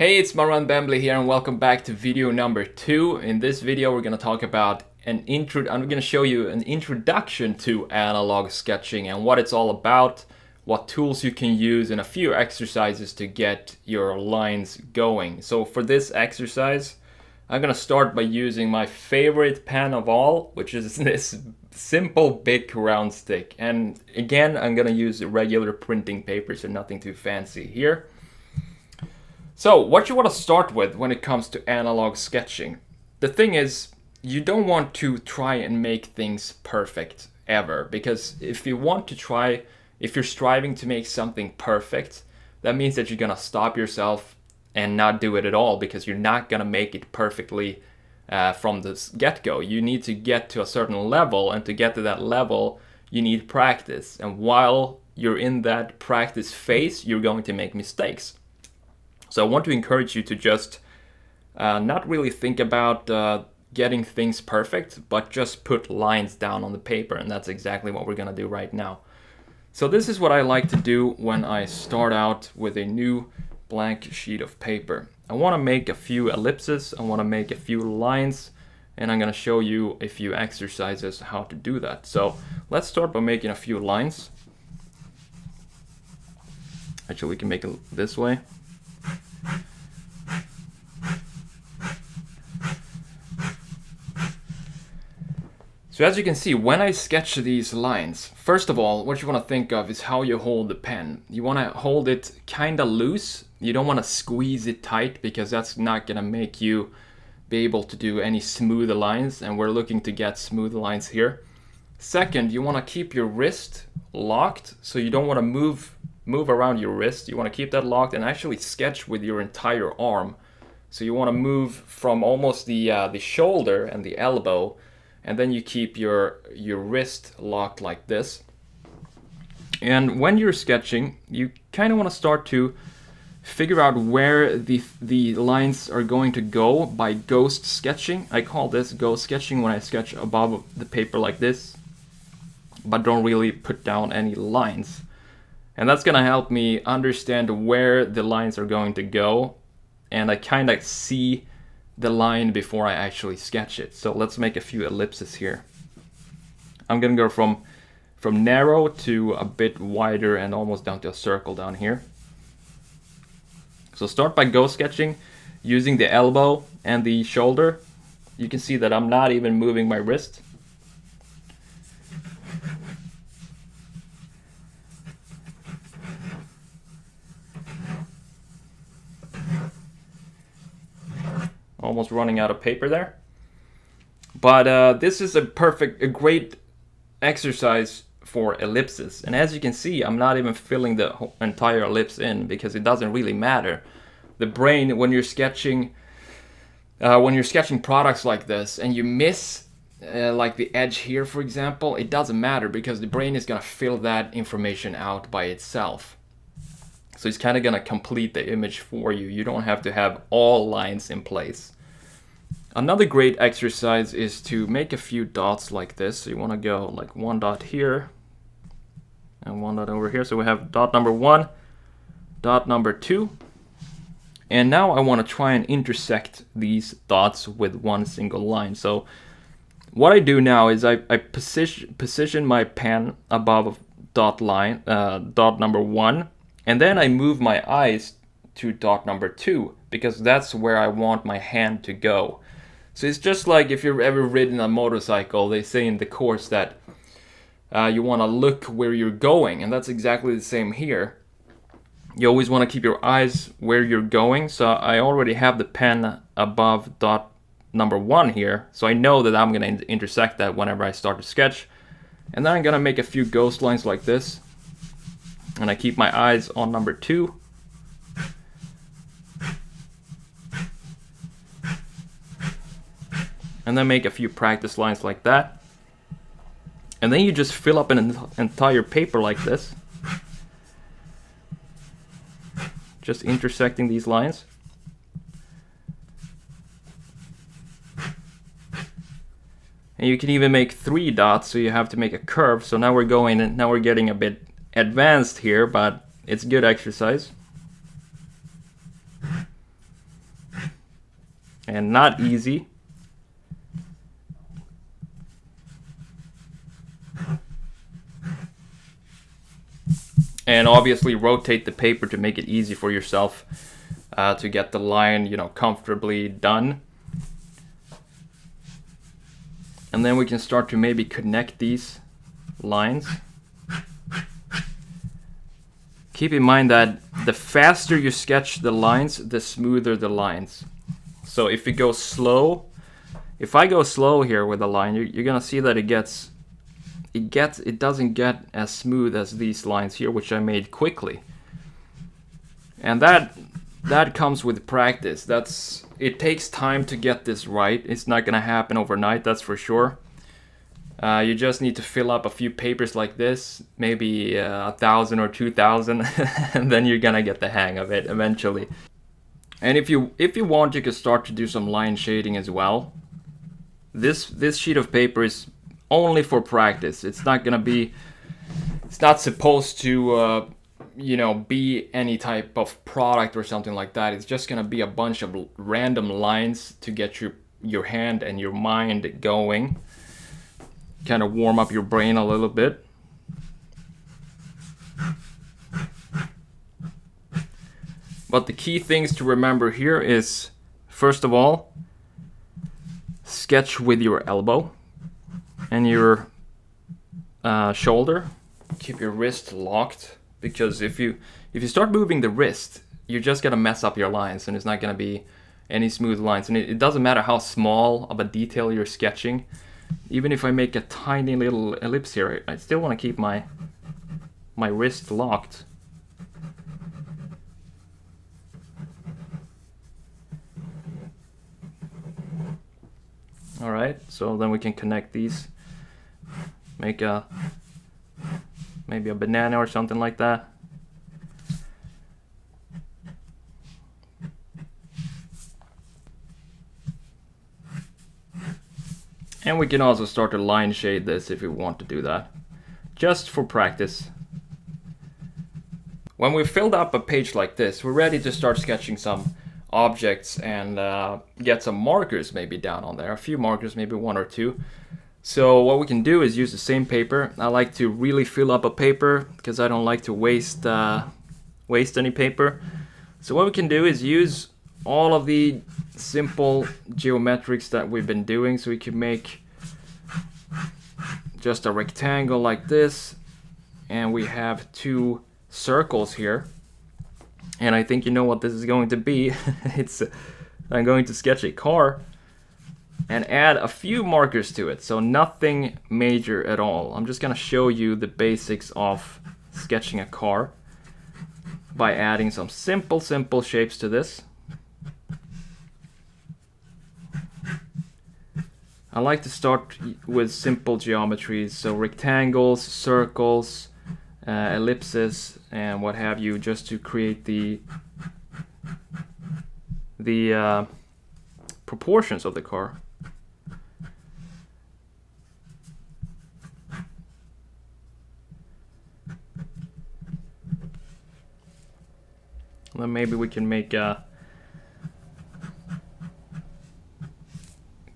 Hey, it's Marwan Bembley here and welcome back to video number 2. In this video we're going to talk about I'm going to show you an introduction to analog sketching and what it's all about, what tools you can use, and a few exercises to get your lines going. So for this exercise, I'm going to start by using my favorite pen of all, which is this simple Bic round stick. And again, I'm going to use regular printing paper, so nothing too fancy here. So what you want to start with when it comes to analog sketching, the thing is you don't want to try and make things perfect ever, because if you're striving to make something perfect, that means that you're going to stop yourself and not do it at all, because you're not going to make it perfectly from the get-go. You need to get to a certain level, and to get to that level you need practice, and while you're in that practice phase you're going to make mistakes. So I want to encourage you to just not really think about getting things perfect, but just put lines down on the paper, and that's exactly what we're going to do right now. So this is what I like to do when I start out with a new blank sheet of paper. I want to make a few ellipses, I want to make a few lines, and I'm going to show you a few exercises how to do that. So let's start by making a few lines. Actually, we can make it this way. So as you can see, when I sketch these lines, first of all, what you want to think of is how you hold the pen. You want to hold it kind of loose. You don't want to squeeze it tight, because that's not going to make you be able to do any smooth lines, and we're looking to get smooth lines here. Second, you want to keep your wrist locked, so you don't want to move around your wrist. You want to keep that locked and actually sketch with your entire arm. So you want to move from almost the shoulder and the elbow, and then you keep your wrist locked like this. And when you're sketching, you kind of want to start to figure out where the lines are going to go by ghost sketching. I call this ghost sketching when I sketch above the paper like this, but don't really put down any lines. And that's going to help me understand where the lines are going to go, and I kind of see the line before I actually sketch it. So let's make a few ellipses here. I'm going to go from narrow to a bit wider and almost down to a circle down here. So start by ghost sketching using the elbow and the shoulder. You can see that I'm not even moving my wrist. Almost running out of paper there. But this is a great exercise for ellipses. And as you can see, I'm not even filling the entire ellipse in, because it doesn't really matter. The brain, when you're sketching products like this and you miss like the edge here, for example, it doesn't matter, because the brain is going to fill that information out by itself. So it's kind of going to complete the image for you. You don't have to have all lines in place. Another great exercise is to make a few dots like this. So you want to go like one dot here and one dot over here. So we have dot number 1, dot number 2. And now I want to try and intersect these dots with one single line. So what I do now is I position my pen above dot number 1. And then I move my eyes to dot number 2, because that's where I want my hand to go. So it's just like if you've ever ridden a motorcycle, they say in the course that you want to look where you're going, and that's exactly the same here. You always want to keep your eyes where you're going. So I already have the pen above dot number 1 here, so I know that I'm going to intersect that whenever I start to sketch. And then I'm going to make a few ghost lines like this. And I keep my eyes on number 2. And then make a few practice lines like that. And then you just fill up an entire paper like this. Just intersecting these lines. And you can even make 3 dots, so you have to make a curve. So now we're getting a bit advanced here, but it's good exercise. and not easy. And obviously rotate the paper to make it easy for yourself to get the line, you know, comfortably done. And then we can start to maybe connect these lines. Keep in mind that the faster you sketch the lines, the smoother the lines. So if you go slow, if I go slow here with a line, you're gonna see that it doesn't get as smooth as these lines here, which I made quickly. And that comes with practice. It takes time to get this right. It's not gonna happen overnight, that's for sure. You just need to fill up a few papers like this, maybe 1,000 or 2,000, and then you're gonna get the hang of it eventually. And if you want, you can start to do some line shading as well. This sheet of paper is only for practice. It's not supposed to you know, be any type of product or something like that. It's just gonna be a bunch of random lines to get your hand and your mind going. Kind of warm up your brain a little bit. But the key things to remember here is, first of all, sketch with your elbow and your shoulder. Keep your wrist locked, because if you start moving the wrist, you're just gonna mess up your lines, and it's not gonna be any smooth lines. And it doesn't matter how small of a detail you're sketching. Even if I make a tiny little ellipse here, I still want to keep my wrist locked. All right, so then we can connect these. Make maybe a banana or something like that. And we can also start to line shade this if we want to do that, just for practice. When we've filled up a page like this, we're ready to start sketching some objects and get some markers maybe down on there, a few markers, maybe one or two. So what we can do is use the same paper. I like to really fill up a paper because I don't like to waste any paper. So what we can do is use all of the simple geometrics that we've been doing. So we can make just a rectangle like this, and we have two circles here, and I think you know what this is going to be. I'm going to sketch a car and add a few markers to it, so nothing major at all. I'm just gonna show you the basics of sketching a car by adding some simple shapes to this. I like to start with simple geometries, so rectangles, circles, ellipses, and what have you, just to create the proportions of the car. Then maybe we can make a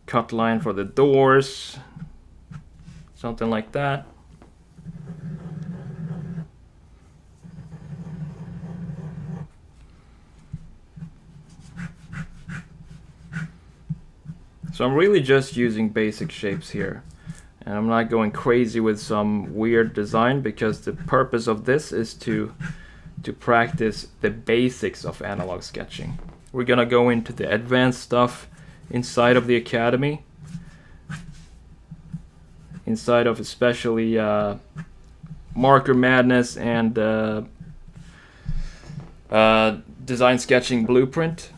cut line for the doors, something like that. So I'm really just using basic shapes here, and I'm not going crazy with some weird design, because the purpose of this is to practice the basics of analog sketching. We're gonna go into the advanced stuff inside of the Academy, inside of especially Marker Madness and Design Sketching Blueprint.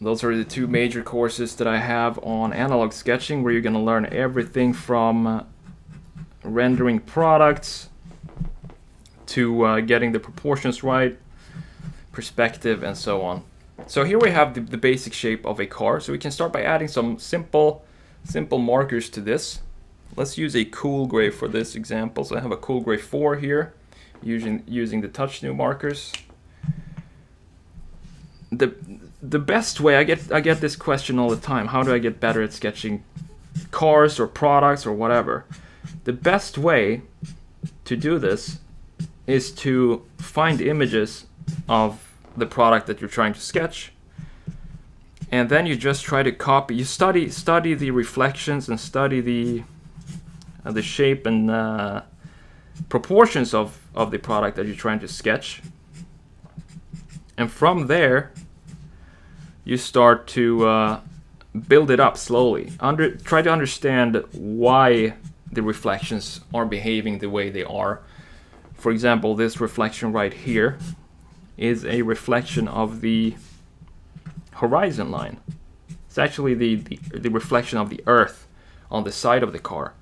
Those are the two major courses that I have on analog sketching, where you're going to learn everything from rendering products to getting the proportions right, perspective, and so on. So here we have the basic shape of a car. So we can start by adding some simple markers to this. Let's use a cool gray for this example. So I have a cool gray 4 here, using the touch new markers. the best way, I get this question all the time, how do I get better at sketching cars or products or whatever? The best way to do this is to find images of the product that you're trying to sketch, and then you just try to copy. You study the reflections and study the shape and proportions of the product that you're trying to sketch, and from there you start to build it up slowly. Try to understand why the reflections are behaving the way they are. For example, this reflection right here is a reflection of the horizon line. It's actually the reflection of the earth on the side of the car.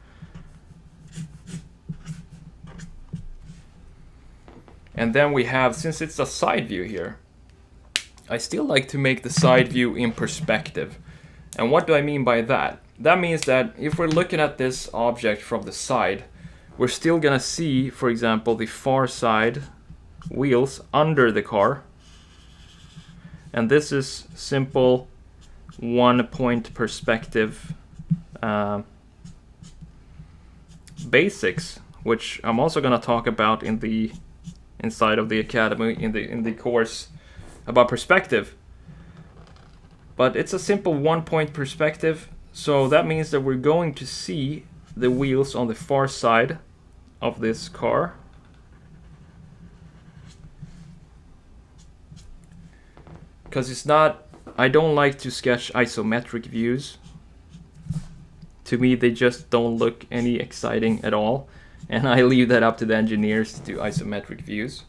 And then we have, since it's a side view here, I still like to make the side view in perspective. And what do I mean by that? That means that if we're looking at this object from the side, we're still gonna see, for example, the far side wheels under the car. And this is simple 1-point perspective basics, which I'm also gonna talk about in the inside of the academy in the course about perspective. But it's a simple 1-point perspective, so that means that we're going to see the wheels on the far side of this car. Because it's not, I don't like to sketch isometric views. To me, they just don't look any exciting at all, and I leave that up to the engineers to do isometric views.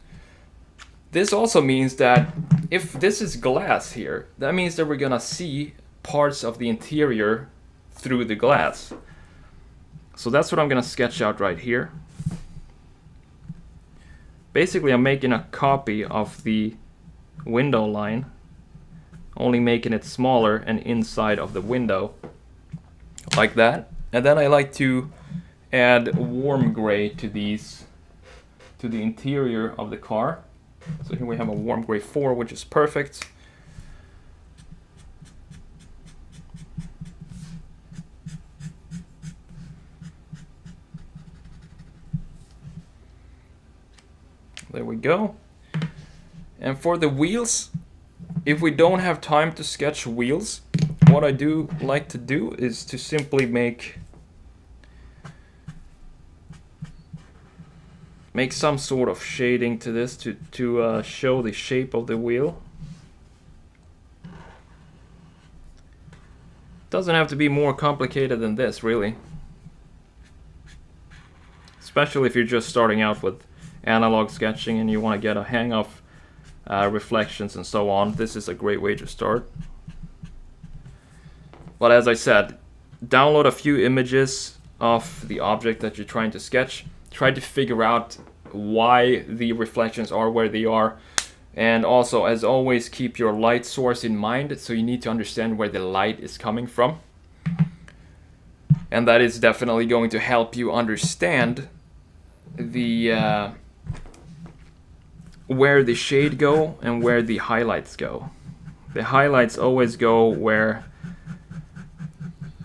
This also means that if this is glass here, that means that we're gonna see parts of the interior through the glass. So that's what I'm gonna sketch out right here. Basically, I'm making a copy of the window line, only making it smaller and inside of the window, like that. And then I like to add warm gray to these, to the interior of the car. So here we have a warm gray 4, which is perfect. There we go. And for the wheels, if we don't have time to sketch wheels, what I do like to do is to simply make some sort of shading to this to show the shape of the wheel. Doesn't have to be more complicated than this, really. Especially if you're just starting out with analog sketching and you want to get a hang of reflections and so on. This is a great way to start. But as I said, download a few images of the object that you're trying to sketch. Try to figure out why the reflections are where they are. And also, as always, keep your light source in mind. So you need to understand where the light is coming from. And that is definitely going to help you understand the where the shade go and where the highlights go. The highlights always go where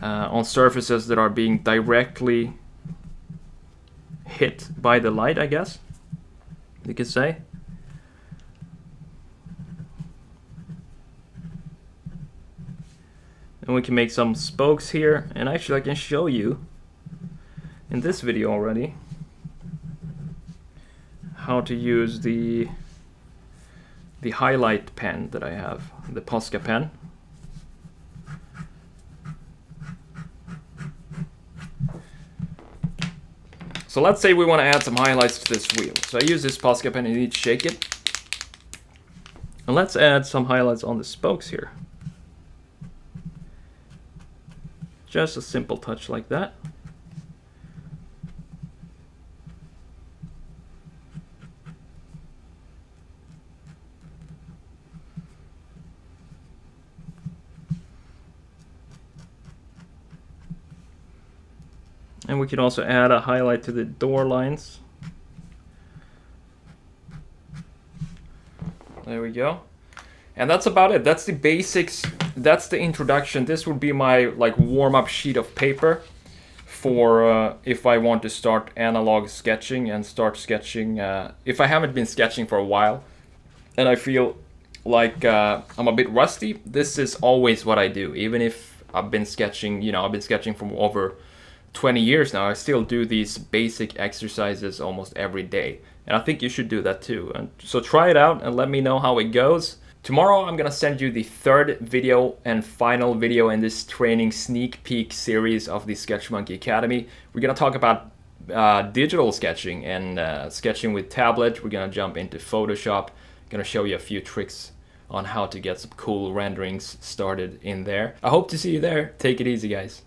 on surfaces that are being directly hit by the light, I guess you could say. And we can make some spokes here, and actually I can show you in this video already how to use the highlight pen that I have, the Posca pen. So let's say we want to add some highlights to this wheel. So I use this Posca pen and you need to shake it. And let's add some highlights on the spokes here. Just a simple touch like that. And we can also add a highlight to the door lines. There we go. And that's about it. That's the basics. That's the introduction. This would be my like warm-up sheet of paper for if I want to start analog sketching and start sketching. If I haven't been sketching for a while and I feel like I'm a bit rusty, this is always what I do. Even if I've been sketching, you know, I've been sketching for over 20 years now, I still do these basic exercises almost every day. And I think you should do that too. And so try it out and let me know how it goes. Tomorrow I'm gonna send you the third video and final video in this training sneak peek series of the SketchMonkey Academy. We're gonna talk about digital sketching and sketching with tablet. We're gonna jump into Photoshop. Gonna show you a few tricks on how to get some cool renderings started in there. I hope to see you there. Take it easy, guys.